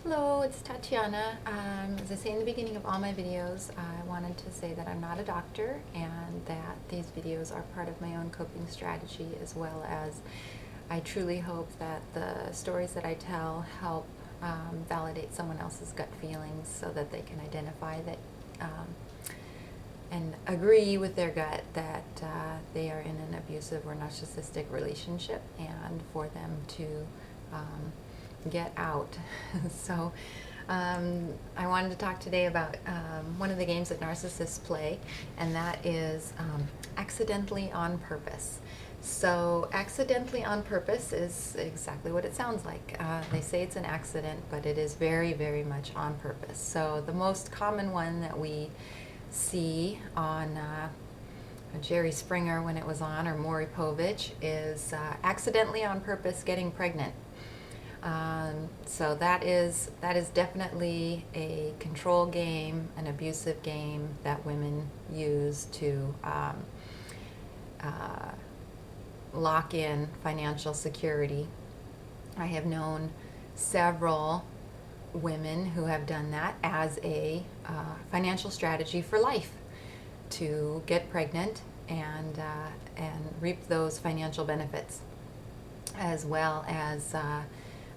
Hello, it's Tatiana. As I say in the beginning of all my videos, I wanted to say that I'm not a doctor and that these videos are part of my own coping strategy, as well as I truly hope that the stories that I tell help validate someone else's gut feelings so that they can identify that and agree with their gut that they are in an abusive or narcissistic relationship, and for them to get out. So I wanted to talk today about one of the games that narcissists play, and that is accidentally on purpose. So accidentally on purpose is exactly what it sounds like. They say it's an accident, but it is very, very much on purpose. So the most common one that we see on Jerry Springer when it was on, or Maury Povich, is accidentally on purpose getting pregnant. So that is definitely a control game, an abusive game that women use to lock in financial security. I have known several women who have done that as a financial strategy for life, to get pregnant and reap those financial benefits, as well as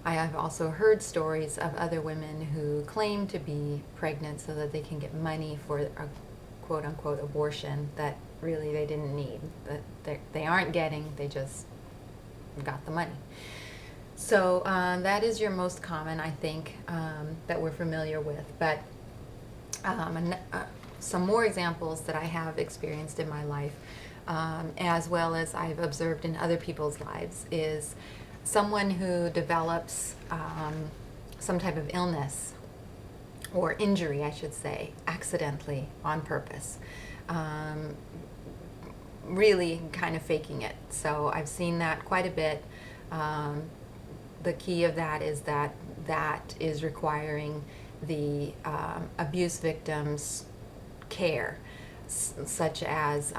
I have also heard stories of other women who claim to be pregnant so that they can get money for a quote-unquote abortion that really they didn't need, that they aren't getting, they just got the money. So that is your most common, I think, that we're familiar with. But some more examples that I have experienced in my life, as well as I've observed in other people's lives, is someone who develops some type of illness or injury, I should say, accidentally on purpose, really kind of faking it. So I've seen that quite a bit. The key of that is that is requiring the abuse victim's care, such as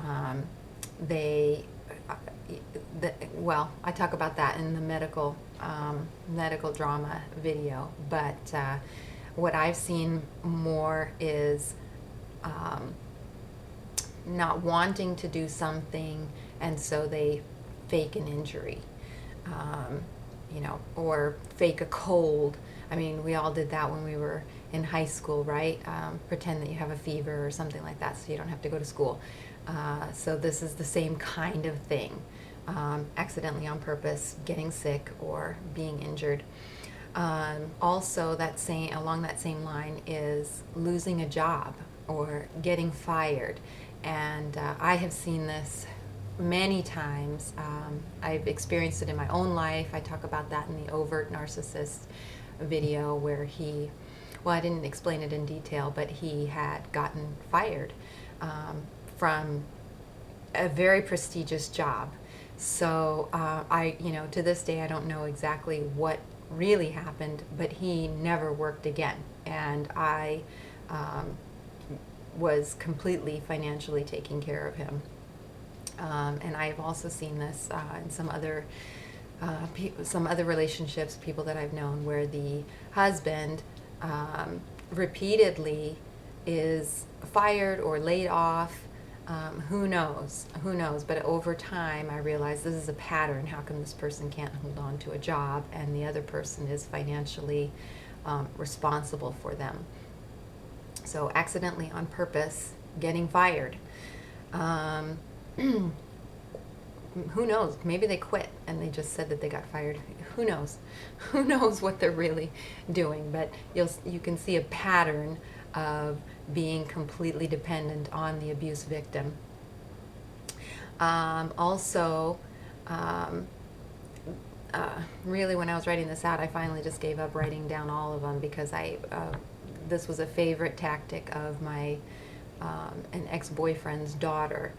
well, I talk about that in the medical drama video, but what I've seen more is not wanting to do something, and so they fake an injury, or fake a cold. I mean, we all did that when we were in high school, right? Pretend that you have a fever or something like that so you don't have to go to school. So this is the same kind of thing. Accidentally on purpose getting sick or being injured. Also, along that same line is losing a job or getting fired. And I have seen this many times. I've experienced it in my own life. I talk about that in the overt narcissist video, where I didn't explain it in detail, but he had gotten fired from a very prestigious job. So to this day, I don't know exactly what really happened, but he never worked again. And I was completely financially taking care of him. And I've also seen this in some other relationships, people that I've known, where the husband repeatedly is fired or laid off. Who knows? But over time, I realized this is a pattern. How come this person can't hold on to a job and the other person is financially responsible for them? So accidentally on purpose getting fired. Who knows? Maybe they quit and they just said that they got fired. Who knows? Who knows what they're really doing? But you can see a pattern of being completely dependent on the abuse victim. Really, when I was writing this out, I finally just gave up writing down all of them, because this was a favorite tactic of my an ex-boyfriend's daughter.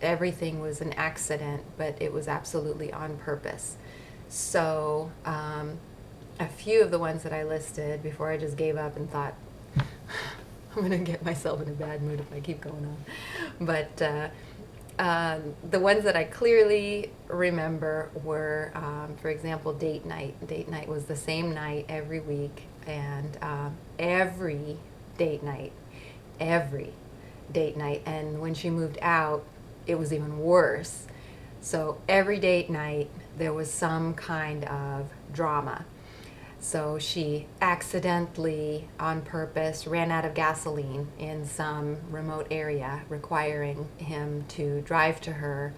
Everything was an accident, but it was absolutely on purpose. So a few of the ones that I listed before, I just gave up and thought, I'm going to get myself in a bad mood if I keep going on. But the ones that I clearly remember were, for example, date night. Date night was the same night every week. and every date night, every date night. And when she moved out, it was even worse. So every date night, there was some kind of drama. So she accidentally, on purpose, ran out of gasoline in some remote area, requiring him to drive to her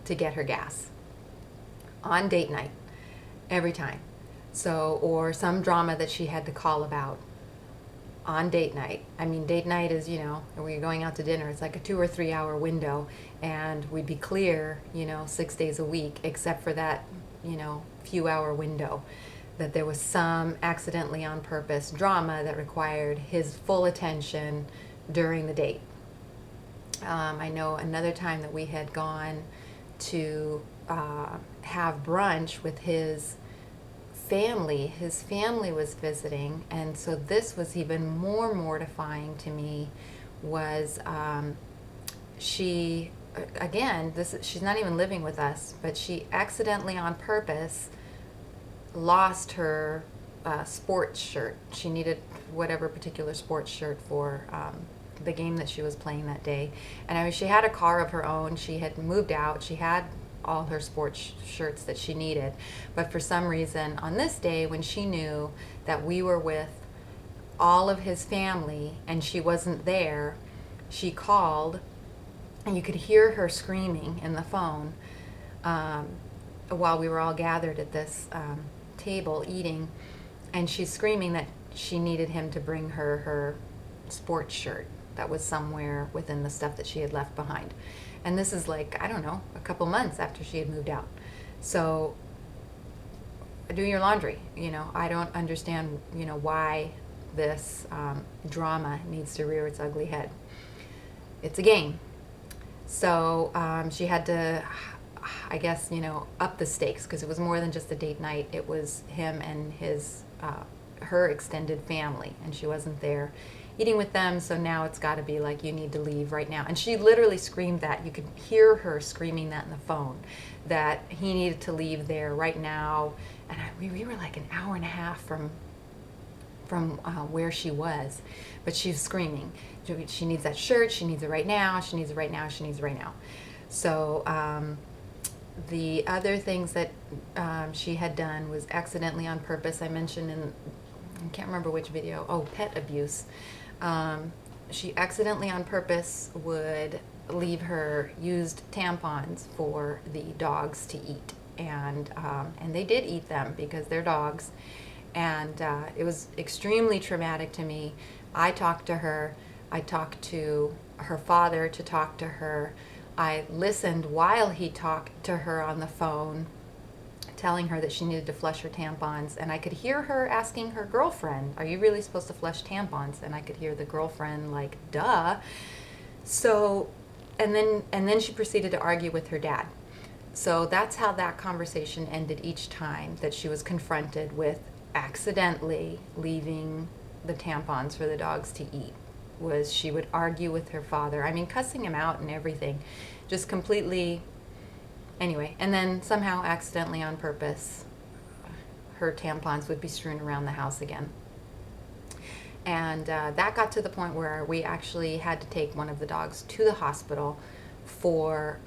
to get her gas on date night, every time. So, or some drama that she had to call about on date night. I mean, date night is, when you're going out to dinner, it's like a 2 or 3 hour window, and we'd be clear, 6 days a week, except for that, few hour window, that there was some accidentally on purpose drama that required his full attention during the date. I know another time that we had gone to have brunch with his family. His family was visiting, and so this was even more mortifying to me. Was she, again, she's not even living with us, but she accidentally on purpose lost her sports shirt. She needed whatever particular sports shirt for the game that she was playing that day. And I mean, she had a car of her own. She had moved out. She had all her sports shirts that she needed. But for some reason, on this day, when she knew that we were with all of his family and she wasn't there, she called, and you could hear her screaming in the phone while we were all gathered at this table eating, and she's screaming that she needed him to bring her sports shirt that was somewhere within the stuff that she had left behind. And this is like, I don't know, a couple months after she had moved out. So do your laundry. I don't understand, why this drama needs to rear its ugly head. It's a game. So she had to, I guess, up the stakes, because it was more than just a date night. It was him and her extended family, and she wasn't there eating with them. So now it's got to be like, you need to leave right now. And she literally screamed that. You could hear her screaming that in the phone, that he needed to leave there right now. And we were like an hour and a half from where she was, but she was screaming. She needs that shirt. She needs it right now. She needs it right now. She needs it right now. So the other things that she had done was accidentally on purpose. I mentioned I can't remember which video. Pet abuse. She accidentally on purpose would leave her used tampons for the dogs to eat, and they did eat them because they're dogs, and it was extremely traumatic to me. I talked to her. I talked to her father to talk to her. I listened while he talked to her on the phone, telling her that she needed to flush her tampons, and I could hear her asking her girlfriend, "Are you really supposed to flush tampons?" And I could hear the girlfriend like, "Duh." So, and then she proceeded to argue with her dad. So that's how that conversation ended each time that she was confronted with accidentally leaving the tampons for the dogs to eat. Was she would argue with her father. I mean, cussing him out and everything, just completely. Anyway, and then somehow accidentally on purpose, her tampons would be strewn around the house again. And that got to the point where we actually had to take one of the dogs to the hospital for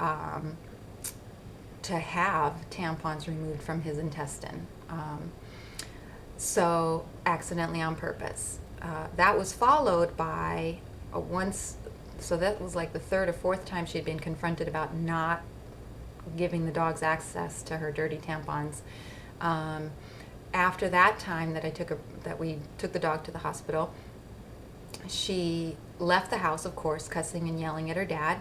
to have tampons removed from his intestine. So accidentally on purpose. That was followed by so that was like the third or fourth time she had been confronted about not giving the dogs access to her dirty tampons. After that time that we took the dog to the hospital, she left the house, of course, cussing and yelling at her dad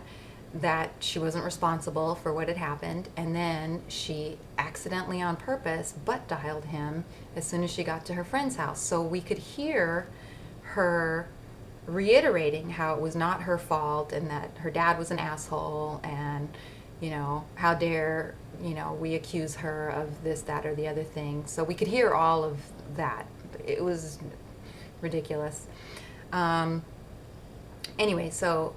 that she wasn't responsible for what had happened, and then she accidentally on purpose butt dialed him as soon as she got to her friend's house. So we could hear her reiterating how it was not her fault and that her dad was an asshole, and how dare, we accuse her of this, that, or the other thing. So we could hear all of that. It was ridiculous. Anyway, so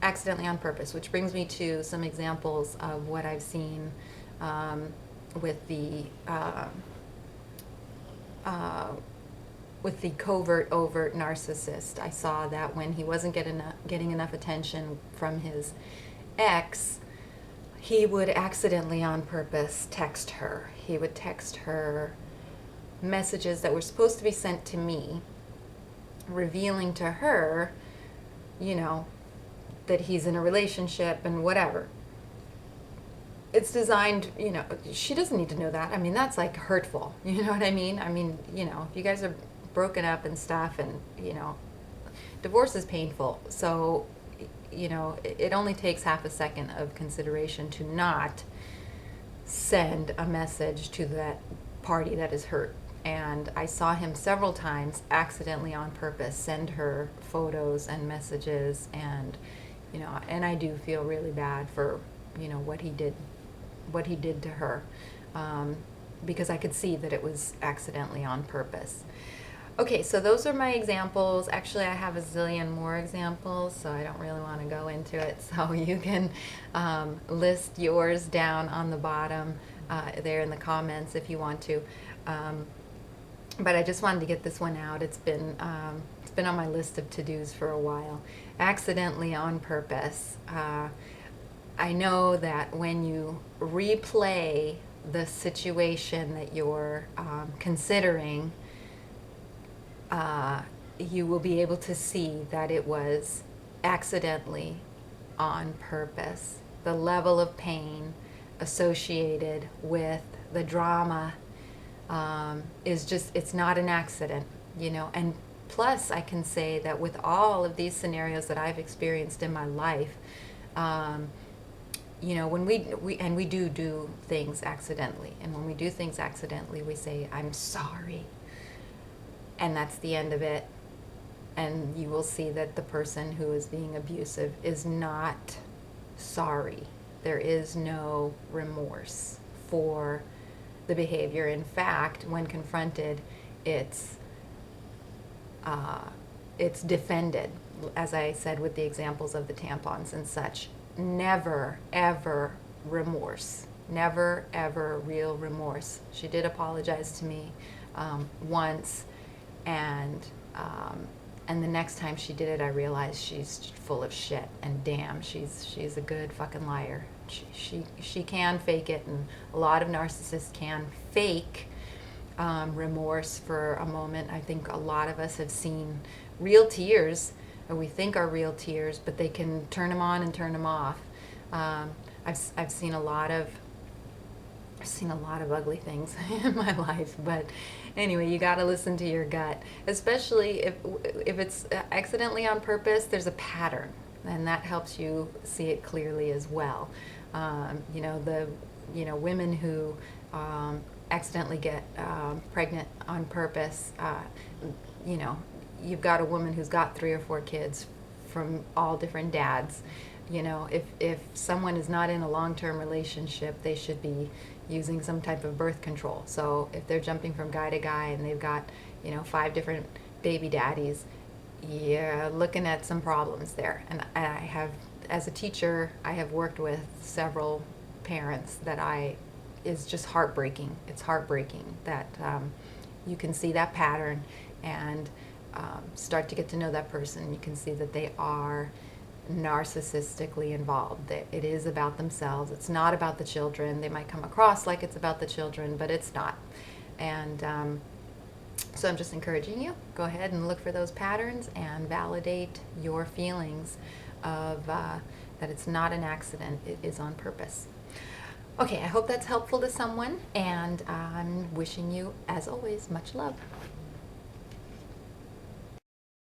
accidentally on purpose, which brings me to some examples of what I've seen with the with the covert, overt narcissist. I saw that when he wasn't getting enough attention from his ex, he would accidentally, on purpose, text her. He would text her messages that were supposed to be sent to me, revealing to her, you know, that he's in a relationship and whatever. It's designed, you know, she doesn't need to know that. I mean, that's like hurtful. You know what I mean? I mean, you know, if you guys are broken up and stuff, and, you know, divorce is painful. So, you know, it only takes half a second of consideration to not send a message to that party that is hurt. And I saw him several times accidentally, on purpose, send her photos and messages, and, you know, and I do feel really bad for, you know, what he did to her, because I could see that it was accidentally on purpose. Okay, so those are my examples. Actually, I have a zillion more examples, so I don't really want to go into it. So you can list yours down on the bottom there in the comments if you want to. But I just wanted to get this one out. It's been on my list of to-dos for a while. Accidentally, on purpose. I know that when you replay the situation that you're considering, you will be able to see that it was accidentally, on purpose. The level of pain associated with the drama is just, it's not an accident, you know. And plus, I can say that with all of these scenarios that I've experienced in my life, you know, when we do things accidentally, and when we do things accidentally, we say, I'm sorry. And that's the end of it. And you will see that the person who is being abusive is not sorry. There is no remorse for the behavior. In fact, when confronted, it's defended. As I said with the examples of the tampons and such, never, ever remorse. Never, ever real remorse. She did apologize to me once, and the next time she did it, I realized she's full of shit, and damn, she's a good fucking liar. She can fake it, and a lot of narcissists can fake remorse for a moment. I think a lot of us have seen real tears, or we think are real tears, but they can turn them on and turn them off. I've seen a lot of ugly things in my life, but anyway, you got to listen to your gut, especially if it's accidentally on purpose. There's a pattern, and that helps you see it clearly as well. You know, women who accidentally get pregnant on purpose. You know, you've got a woman who's got 3 or 4 kids from all different dads. You know, if someone is not in a long-term relationship, they should be using some type of birth control. So if they're jumping from guy to guy and they've got, you know, 5 different baby daddies, you're looking at some problems there. And I have, as a teacher, I have worked with several parents that is just heartbreaking. It's heartbreaking that you can see that pattern and start to get to know that person. You can see that they are narcissistically involved. It is about themselves. It's not about the children. They might come across like it's about the children, but it's not. And so I'm just encouraging you, go ahead and look for those patterns and validate your feelings of that it's not an accident, it is on purpose. Okay, I hope that's helpful to someone, and I'm wishing you, as always, much love.